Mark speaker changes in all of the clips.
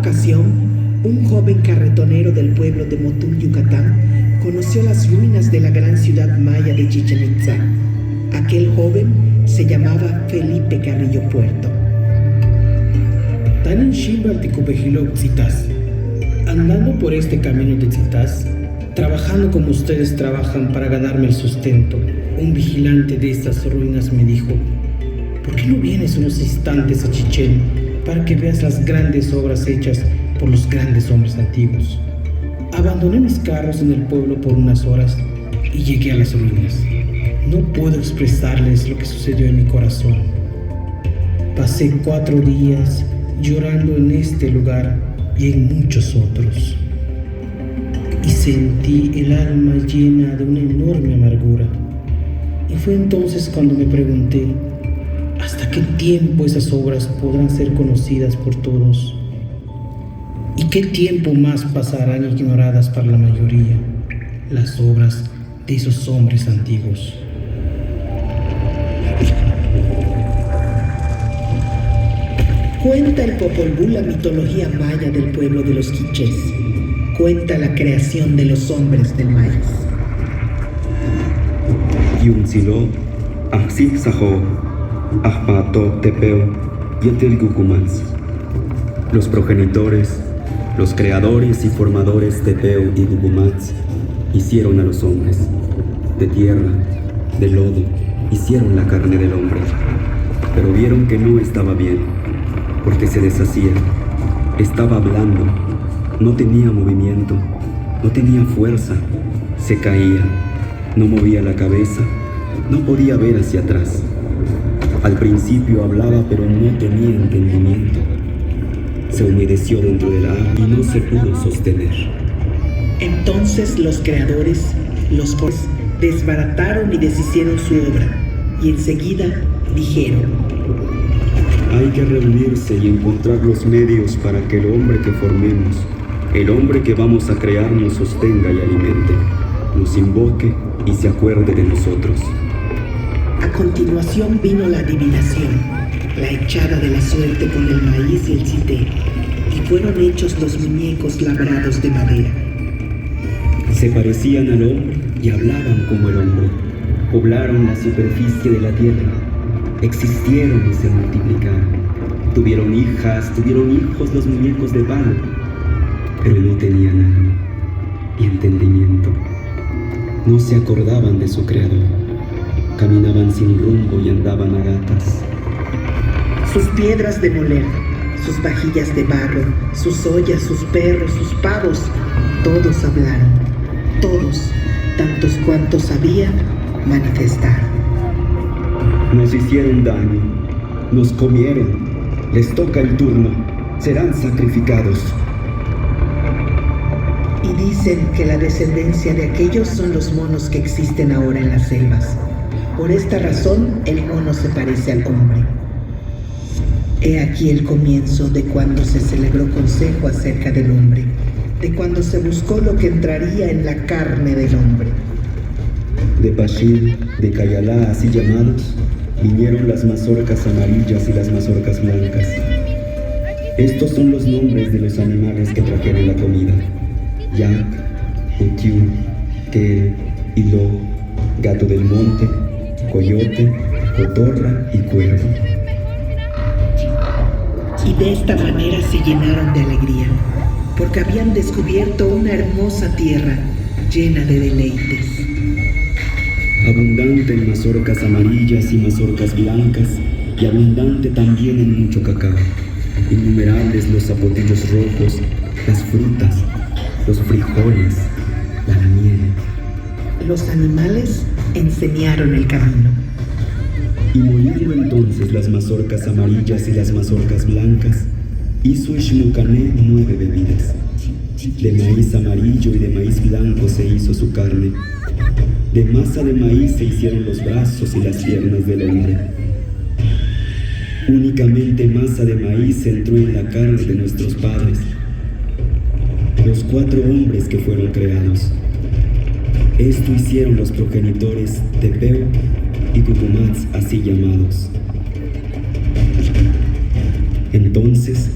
Speaker 1: ocasión, un joven carretonero del pueblo de Motul, Yucatán, conoció las ruinas de la gran ciudad maya de Chichén Itzá. Aquel joven se llamaba Felipe Carrillo Puerto.
Speaker 2: Tanin Shimba Ticupejilok Tzitas. Andando por este camino de Tzitas, trabajando como ustedes trabajan para ganarme el sustento, un vigilante de estas ruinas me dijo: ¿por qué no vienes unos instantes a Chichén para que veas las grandes obras hechas por los grandes hombres antiguos? Abandoné mis carros en el pueblo por unas horas y llegué a las ruinas. No puedo expresarles lo que sucedió en mi corazón. Pasé 4 días llorando en este lugar y en muchos otros. Y sentí el alma llena de una enorme amargura. Y fue entonces cuando me pregunté: ¿hasta qué tiempo esas obras podrán ser conocidas por todos? ¿Y qué tiempo más pasarán ignoradas para la mayoría las obras de esos hombres antiguos?
Speaker 1: Cuenta el Popol Vuh la mitología maya del pueblo de los quichés. Cuenta la creación de los hombres del maíz.
Speaker 3: Yuntzilo, Ahsi Sajo, Ahpato Tepeo, Yetel Gucumans. Los progenitores, los creadores y formadores Tepeo y Gucumans hicieron a los hombres. De tierra, de lodo, hicieron la carne del hombre. Pero vieron que no estaba bien, porque se deshacía, estaba blando, no tenía movimiento, no tenía fuerza, se caía, no movía la cabeza, no podía ver hacia atrás. Al principio hablaba, pero no tenía entendimiento. Se humedeció dentro del agua y no se pudo sostener.
Speaker 1: Entonces los creadores, los jueces, desbarataron y deshicieron su obra, y enseguida dijeron:
Speaker 3: hay que reunirse y encontrar los medios para que el hombre que formemos, el hombre que vamos a crear, nos sostenga y alimente, nos invoque y se acuerde de nosotros.
Speaker 1: A continuación vino la adivinación, la echada de la suerte con el maíz y el cité, y fueron hechos los muñecos labrados de madera.
Speaker 3: Se parecían al hombre y hablaban como el hombre. Poblaron la superficie de la tierra. Existieron y se multiplicaron. Tuvieron hijas, tuvieron hijos los muñecos de barro, pero no tenían alma y entendimiento. No se acordaban de su creador. Caminaban sin rumbo y andaban a gatas.
Speaker 1: Sus piedras de moler, sus vajillas de barro, sus ollas, sus perros, sus pavos, todos hablaron. Todos, tantos cuantos había, manifestaron.
Speaker 3: Nos hicieron daño, nos comieron, les toca el turno, serán sacrificados.
Speaker 1: Y dicen que la descendencia de aquellos son los monos que existen ahora en las selvas. Por esta razón, el mono se parece al hombre. He aquí el comienzo de cuando se celebró consejo acerca del hombre, de cuando se buscó lo que entraría en la carne del hombre.
Speaker 3: De Pachil, de Cayalá, así llamados, vinieron las mazorcas amarillas y las mazorcas blancas. Estos son los nombres de los animales que trajeron la comida: yak, utiú, tel, hilo, gato del monte, coyote, cotorra y cuervo.
Speaker 1: Y de esta manera se llenaron de alegría, porque habían descubierto una hermosa tierra llena de deleites.
Speaker 3: Abundante en mazorcas amarillas y mazorcas blancas, y abundante también en mucho cacao. Innumerables los zapotillos rojos, las frutas, los frijoles, la miel.
Speaker 1: Los animales enseñaron el camino.
Speaker 3: Y moliendo entonces las mazorcas amarillas y las mazorcas blancas, hizo Ishmucané 9 bebidas. De maíz amarillo y de maíz blanco se hizo su carne. De masa de maíz se hicieron los brazos y las piernas del hombre. Únicamente masa de maíz entró en la carne de nuestros padres, los 4 hombres que fueron creados. Esto hicieron los progenitores Tepeo y Gucumats, así llamados. Entonces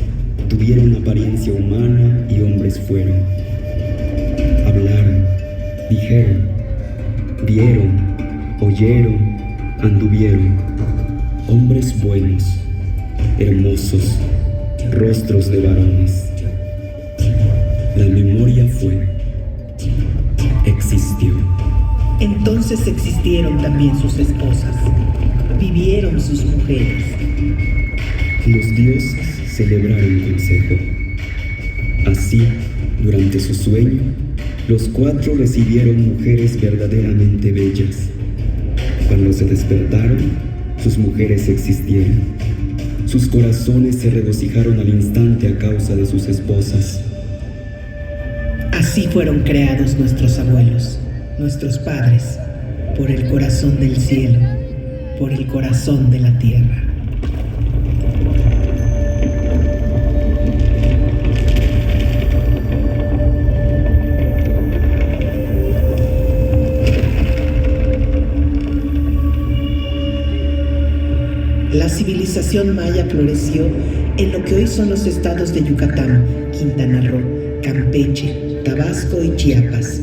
Speaker 3: tuvieron a apariencia humana y hombres fueron. Hablaron, dijeron, vieron, oyeron, anduvieron. Hombres buenos, hermosos, rostros de varones. La memoria fue, existió.
Speaker 1: Entonces existieron también sus esposas, vivieron sus mujeres.
Speaker 3: Los dioses celebraron consejo. Así, durante su sueño, los 4 recibieron mujeres verdaderamente bellas. Cuando se despertaron, sus mujeres existieron. Sus corazones se regocijaron al instante a causa de sus esposas.
Speaker 1: Así fueron creados nuestros abuelos, nuestros padres, por el corazón del cielo, por el corazón de la tierra. La civilización maya floreció en lo que hoy son los estados de Yucatán, Quintana Roo, Campeche, Tabasco y Chiapas,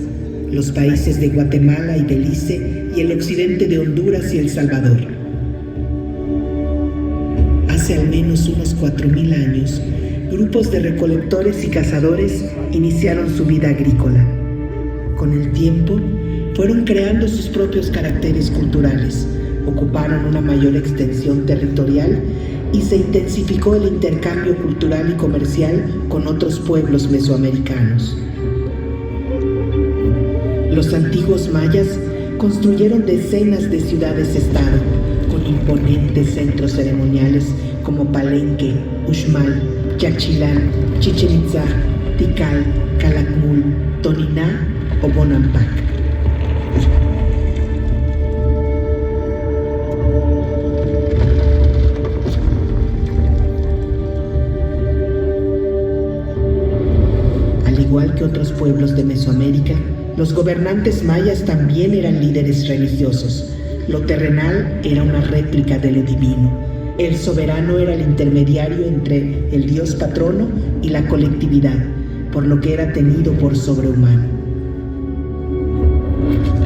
Speaker 1: los países de Guatemala y Belice y el occidente de Honduras y El Salvador. Hace al menos unos 4,000 años, grupos de recolectores y cazadores iniciaron su vida agrícola. Con el tiempo, fueron creando sus propios caracteres culturales, ocuparon una mayor extensión territorial y se intensificó el intercambio cultural y comercial con otros pueblos mesoamericanos. Los antiguos mayas construyeron decenas de ciudades-estado con imponentes centros ceremoniales como Palenque, Uxmal, Yaxchilán, Chichén Itzá, Tikal, Calakmul, Toniná o Bonampak. Al igual que otros pueblos de Mesoamérica, los gobernantes mayas también eran líderes religiosos. Lo terrenal era una réplica de lo divino. El soberano era el intermediario entre el dios patrono y la colectividad, por lo que era tenido por sobrehumano.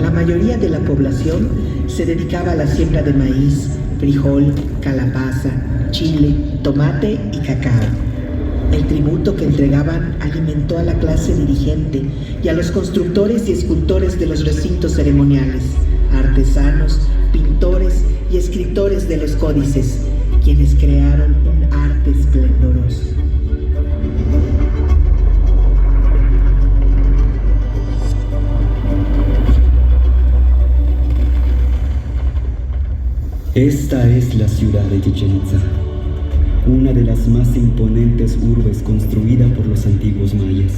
Speaker 1: La mayoría de la población se dedicaba a la siembra de maíz, frijol, calabaza, chile, tomate y cacao. El tributo que entregaban alimentó a la clase dirigente y a los constructores y escultores de los recintos ceremoniales, artesanos, pintores y escritores de los códices, quienes crearon un arte esplendoroso.
Speaker 3: Esta es la ciudad de Chichén Itzá, una de las más imponentes urbes construida por los antiguos mayas.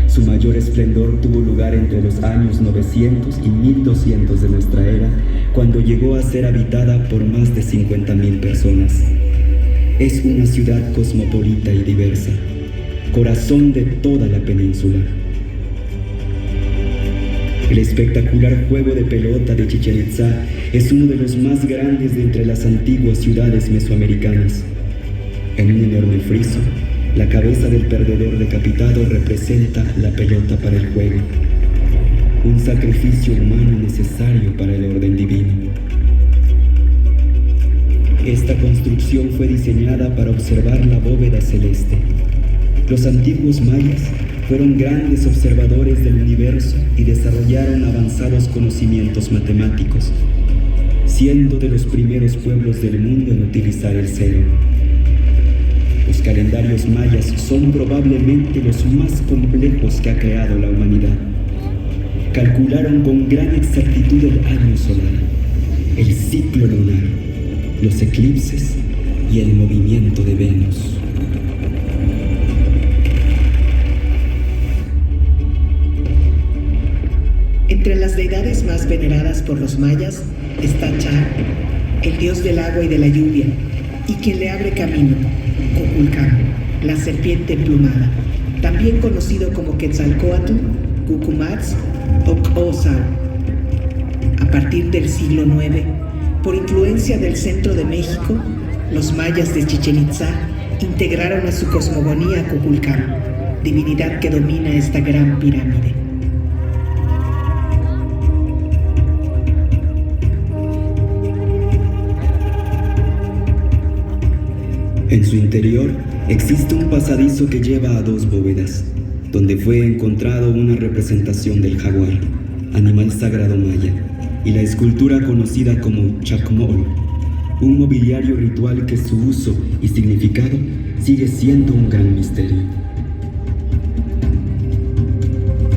Speaker 3: Su mayor esplendor tuvo lugar entre los años 900 y 1200 de nuestra era, cuando llegó a ser habitada por más de 50,000 personas. Es una ciudad cosmopolita y diversa, corazón de toda la península. El espectacular juego de pelota de Chichén Itzá es uno de los más grandes de entre las antiguas ciudades mesoamericanas. En un enorme friso, la cabeza del perdedor decapitado representa la pelota para el juego, un sacrificio humano necesario para el orden divino. Esta construcción fue diseñada para observar la bóveda celeste. Los antiguos mayas fueron grandes observadores del universo y desarrollaron avanzados conocimientos matemáticos, siendo de los primeros pueblos del mundo en utilizar el cero. Los calendarios mayas son probablemente los más complejos que ha creado la humanidad. Calcularon con gran exactitud el año solar, el ciclo lunar, los eclipses y el movimiento de Venus.
Speaker 1: Entre las deidades más veneradas por los mayas está Chá, el dios del agua y de la lluvia, y quien le abre camino, Kukulcán, la serpiente emplumada, también conocido como Quetzalcóatl, Cucumatz o X'Osau. A partir del siglo IX, por influencia del centro de México, los mayas de Chichén Itzá integraron a su cosmogonía a Kukulcán, divinidad que domina esta gran pirámide.
Speaker 3: En su interior existe un pasadizo que lleva a 2 bóvedas, donde fue encontrado una representación del jaguar, animal sagrado maya, y la escultura conocida como Chacmol, un mobiliario ritual que su uso y significado sigue siendo un gran misterio.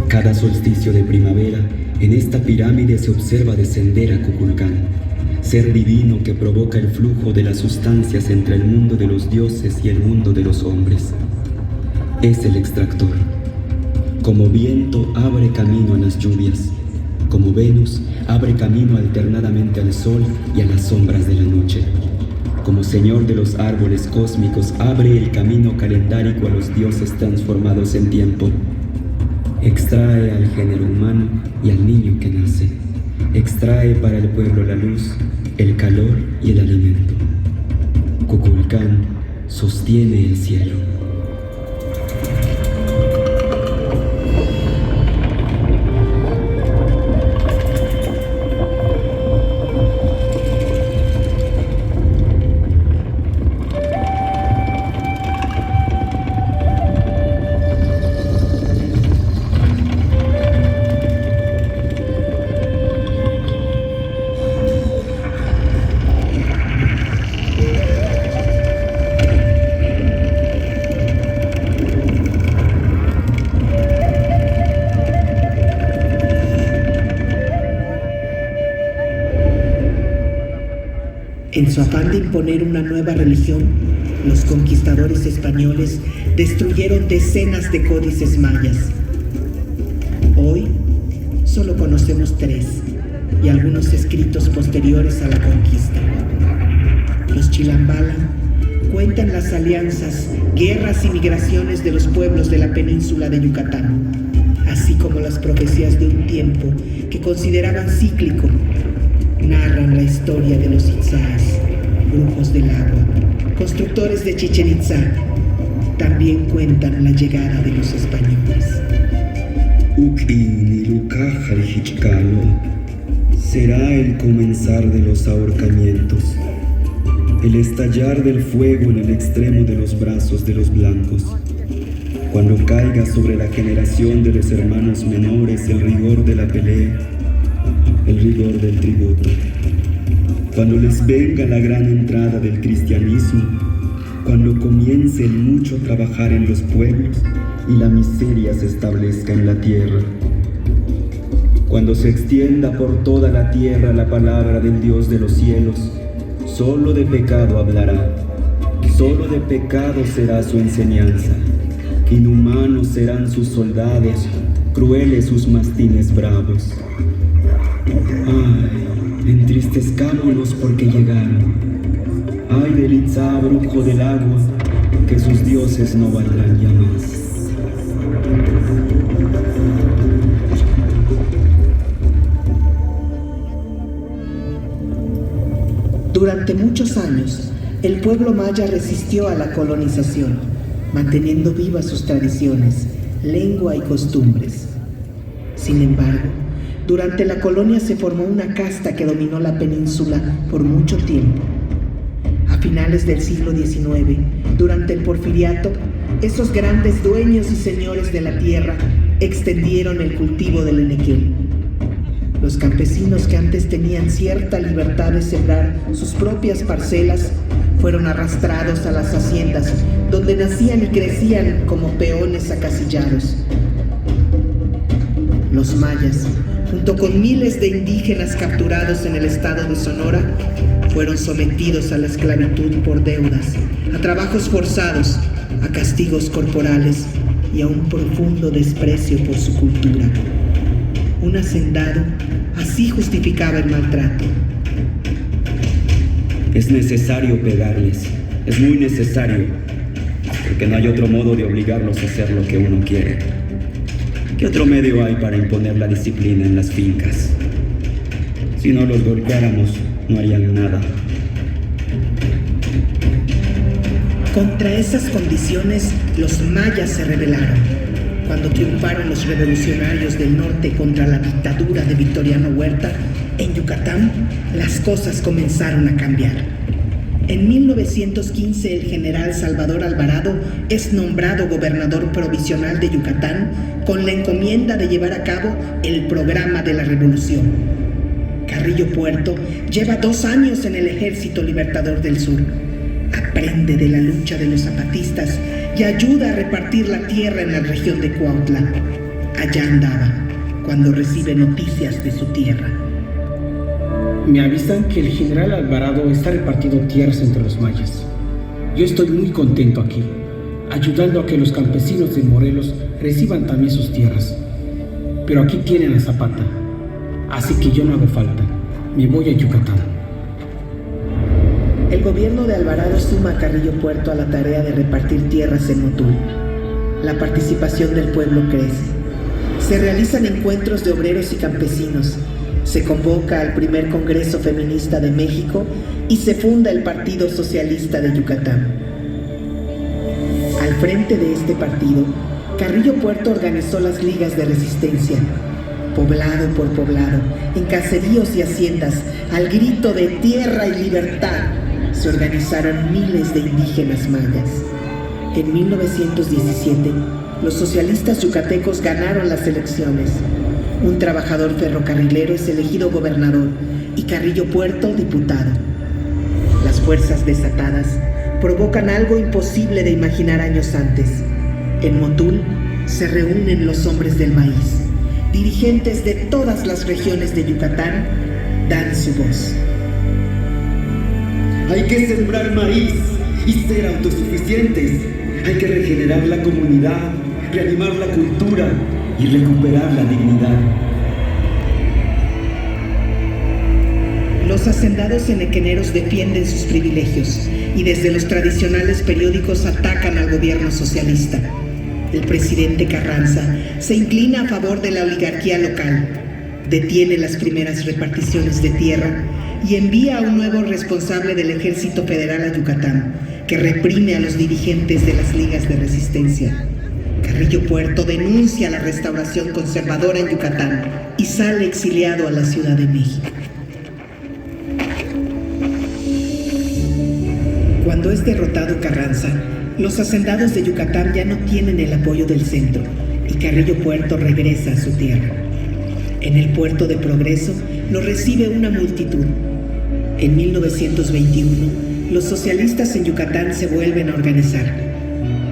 Speaker 3: Cada solsticio de primavera, en esta pirámide se observa descender a Kukulcán, ser divino que provoca el flujo de las sustancias entre el mundo de los dioses y el mundo de los hombres. Es el extractor. Como viento abre camino a las lluvias, como Venus abre camino alternadamente al sol y a las sombras de la noche. Como señor de los árboles cósmicos abre el camino calendárico a los dioses transformados en tiempo. Extrae al género humano y al niño que nace. Extrae para el pueblo la luz, el calor y el alimento. Kukulcán sostiene el cielo.
Speaker 1: En su afán de imponer una nueva religión, los conquistadores españoles destruyeron decenas de códices mayas. Hoy solo conocemos 3 y algunos escritos posteriores a la conquista. Los Chilambala cuentan las alianzas, guerras y migraciones de los pueblos de la península de Yucatán, así como las profecías de un tiempo que consideraban cíclico. Narran la historia de los Itzáes, brujos del agua, constructores de Chichén Itzá. También cuentan la llegada de los españoles.
Speaker 3: Será el comenzar de los ahorcamientos, el estallar del fuego en el extremo de los brazos de los blancos, cuando caiga sobre la generación de los hermanos menores el rigor de la pelea, el rigor del tributo, cuando les venga la gran entrada del cristianismo, cuando comience el mucho trabajar en los pueblos y la miseria se establezca en la tierra, cuando se extienda por toda la tierra la palabra del Dios de los cielos, solo de pecado hablará, solo de pecado será su enseñanza, inhumanos serán sus soldados, crueles sus mastines bravos. Ay, entristezcámonos porque llegaron. Ay del Itzá, brujo del agua, que sus dioses no valdrán ya más.
Speaker 1: Durante muchos años, el pueblo maya resistió a la colonización, manteniendo vivas sus tradiciones, lengua y costumbres. Sin embargo, durante la colonia se formó una casta que dominó la península por mucho tiempo. A finales del siglo XIX, durante el Porfiriato, esos grandes dueños y señores de la tierra extendieron el cultivo del enequén. Los campesinos que antes tenían cierta libertad de sembrar sus propias parcelas fueron arrastrados a las haciendas, donde nacían y crecían como peones acasillados. Los mayas, junto con miles de indígenas capturados en el estado de Sonora, fueron sometidos a la esclavitud por deudas, a trabajos forzados, a castigos corporales y a un profundo desprecio por su cultura. Un hacendado así justificaba el maltrato.
Speaker 3: Es necesario pegarles, es muy necesario, porque no hay otro modo de obligarlos a hacer lo que uno quiere. ¿Qué otro medio hay para imponer la disciplina en las fincas? Si no los golpeáramos, no harían nada.
Speaker 1: Contra esas condiciones, los mayas se rebelaron. Cuando triunfaron los revolucionarios del norte contra la dictadura de Victoriano Huerta, en Yucatán, las cosas comenzaron a cambiar. En 1915, el general Salvador Alvarado es nombrado gobernador provisional de Yucatán con la encomienda de llevar a cabo el programa de la revolución. Carrillo Puerto lleva 2 años en el Ejército Libertador del Sur. Aprende de la lucha de los zapatistas y ayuda a repartir la tierra en la región de Cuautla. Allá andaba cuando recibe noticias de su tierra.
Speaker 2: Me avisan que el general Alvarado está repartiendo tierras entre los mayas. Yo estoy muy contento aquí, ayudando a que los campesinos de Morelos reciban también sus tierras. Pero aquí tienen a Zapata, así que yo no hago falta. Me voy a Yucatán.
Speaker 1: El gobierno de Alvarado suma a Carrillo Puerto a la tarea de repartir tierras en Motul. La participación del pueblo crece. Se realizan encuentros de obreros y campesinos. Se convoca al primer Congreso Feminista de México y se funda el Partido Socialista de Yucatán. Al frente de este partido, Carrillo Puerto organizó las ligas de resistencia. Poblado por poblado, en caseríos y haciendas, al grito de tierra y libertad, se organizaron miles de indígenas mayas. En 1917, los socialistas yucatecos ganaron las elecciones. Un trabajador ferrocarrilero es elegido gobernador y Carrillo Puerto diputado. Las fuerzas desatadas provocan algo imposible de imaginar años antes. En Motul se reúnen los hombres del maíz. Dirigentes de todas las regiones de Yucatán dan su voz.
Speaker 3: Hay que sembrar maíz y ser autosuficientes. Hay que regenerar la comunidad, reanimar la cultura y recuperar la dignidad.
Speaker 1: Los hacendados enequeneros defienden sus privilegios y desde los tradicionales periódicos atacan al gobierno socialista. El presidente Carranza se inclina a favor de la oligarquía local, detiene las primeras reparticiones de tierra y envía a un nuevo responsable del Ejército Federal a Yucatán, que reprime a los dirigentes de las ligas de resistencia. Carrillo Puerto denuncia la restauración conservadora en Yucatán y sale exiliado a la Ciudad de México. Cuando es derrotado Carranza, los hacendados de Yucatán ya no tienen el apoyo del centro y Carrillo Puerto regresa a su tierra. En el puerto de Progreso lo recibe una multitud. En 1921, los socialistas en Yucatán se vuelven a organizar.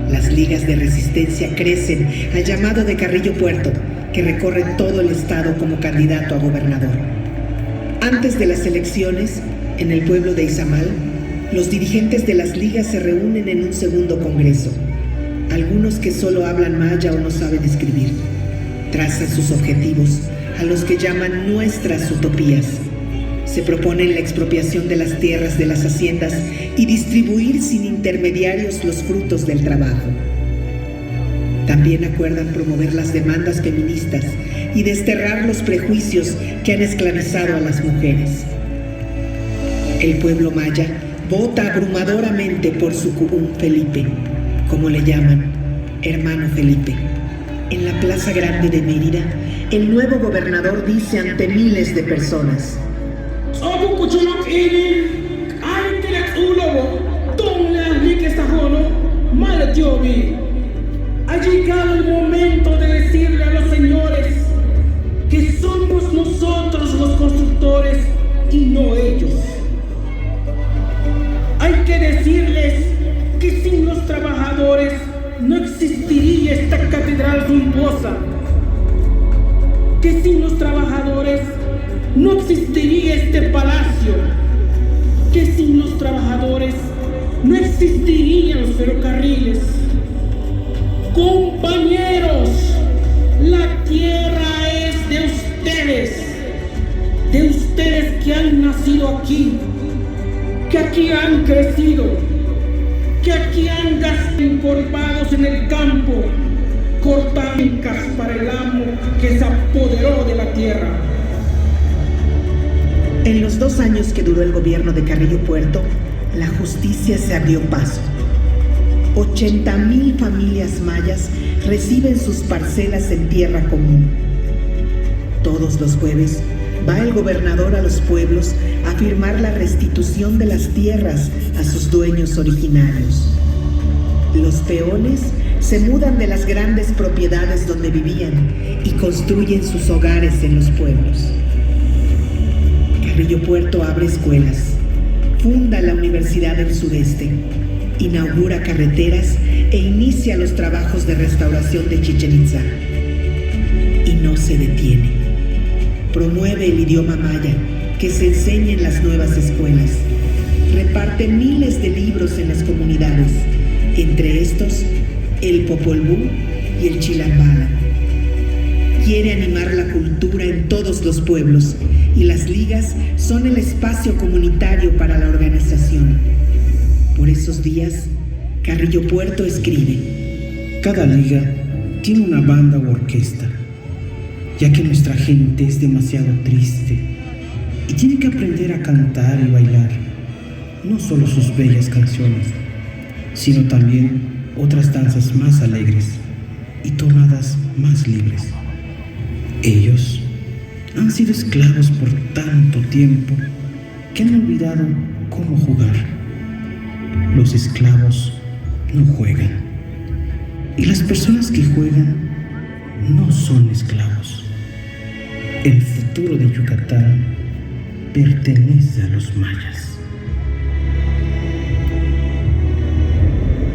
Speaker 1: Las ligas de resistencia crecen al llamado de Carrillo Puerto, que recorre todo el estado como candidato a gobernador. Antes de las elecciones, en el pueblo de Izamal, los dirigentes de las ligas se reúnen en un segundo congreso. Algunos que solo hablan maya o no saben escribir. Trazan sus objetivos, a los que llaman nuestras utopías. Se proponen la expropiación de las tierras de las haciendas y distribuir sin intermediarios los frutos del trabajo. También acuerdan promover las demandas feministas y desterrar los prejuicios que han esclavizado a las mujeres. El pueblo maya vota abrumadoramente por su Sucubún Felipe, como le llaman, hermano Felipe. En la Plaza Grande de Mérida, el nuevo gobernador dice ante miles de personas:
Speaker 4: ha llegado el momento de decirle a los señores que somos nosotros los constructores y no ellos. Hay que decirles que sin los trabajadores no existiría esta catedral suntuosa, que sin los trabajadores no existiría este palacio, que sin los trabajadores no existirían los ferrocarriles. Compañeros, la tierra es de ustedes que han nacido aquí, que aquí han crecido, que aquí han gastado encorvados en el campo, cortancas para el amo que se apoderó de la tierra.
Speaker 1: En los 2 años que duró el gobierno de Carrillo Puerto, la justicia se abrió paso. 80,000 familias mayas reciben sus parcelas en tierra común. Todos los jueves va el gobernador a los pueblos a firmar la restitución de las tierras a sus dueños originarios. Los peones se mudan de las grandes propiedades donde vivían y construyen sus hogares en los pueblos. Carrillo Puerto abre escuelas, funda la Universidad del Sureste, inaugura carreteras e inicia los trabajos de restauración de Chichén Itzá. Y no se detiene. Promueve el idioma maya, que se enseña en las nuevas escuelas. Reparte miles de libros en las comunidades, entre estos el Popol Vuh y el Chilambala. Quiere animar la cultura en todos los pueblos y las ligas son el espacio comunitario para la organización. Por esos días, Carrillo Puerto escribe:
Speaker 2: Cada liga tiene una banda u orquesta, ya que nuestra gente es demasiado triste y tiene que aprender a cantar y bailar, no solo sus bellas canciones, sino también otras danzas más alegres y tonadas más libres. Ellos han sido esclavos por tanto tiempo que han olvidado cómo jugar. Los esclavos no juegan, y las personas que juegan no son esclavos. El futuro de Yucatán pertenece a los mayas.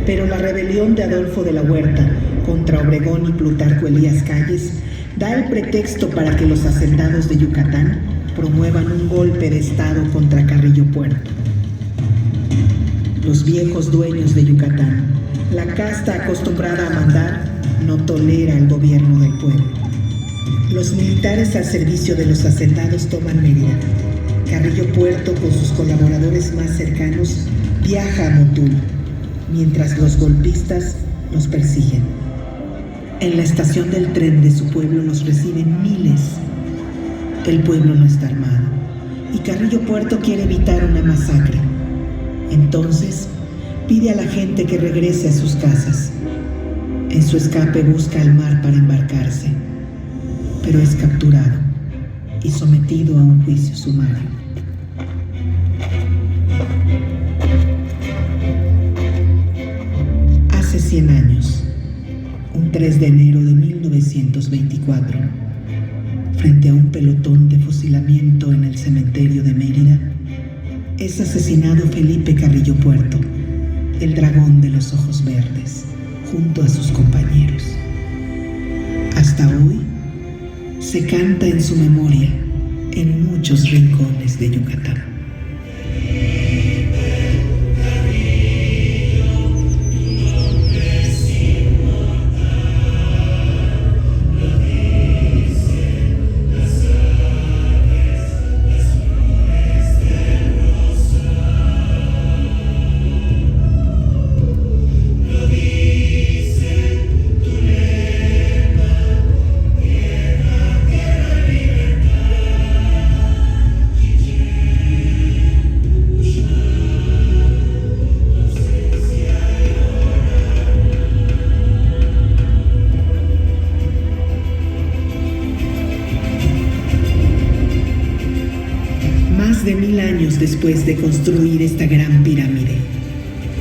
Speaker 1: Pero la rebelión de Adolfo de la Huerta contra Obregón y Plutarco Elías Calles da el pretexto para que los hacendados de Yucatán promuevan un golpe de estado contra Carrillo Puerto. Los viejos dueños de Yucatán, la casta acostumbrada a mandar, no tolera el gobierno del pueblo. Los militares al servicio de los hacendados toman Mérida. Carrillo Puerto, con sus colaboradores más cercanos, viaja a Motul, mientras los golpistas los persiguen. En la estación del tren de su pueblo los reciben miles. El pueblo no está armado y Carrillo Puerto quiere evitar una masacre. Entonces pide a la gente que regrese a sus casas. En su escape busca el mar para embarcarse, pero es capturado y sometido a un juicio sumario. Hace 100 años, un 3 de enero de 1924, frente a un pelotón de fusilamiento en el cementerio de Mérida, es asesinado Felipe Carrillo Puerto, el dragón de los ojos verdes, junto a sus compañeros. Hasta hoy, se canta en su memoria en muchos rincones de Yucatán. Más de 1000 años después de construir esta gran pirámide,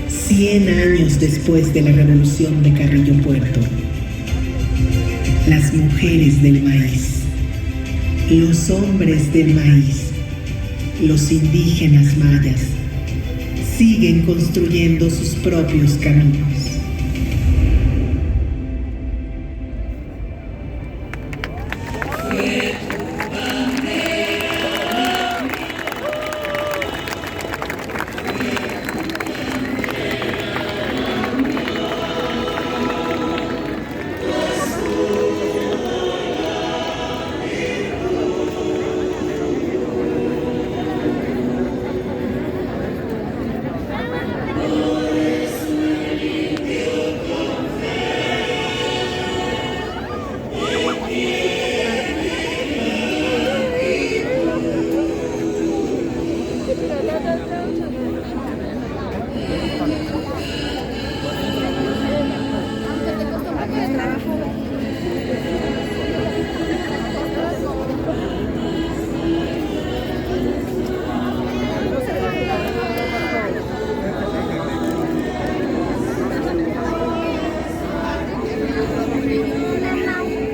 Speaker 1: 100 años después de la revolución de Carrillo Puerto, las mujeres del maíz, los hombres del maíz, los indígenas mayas, siguen construyendo sus propios caminos.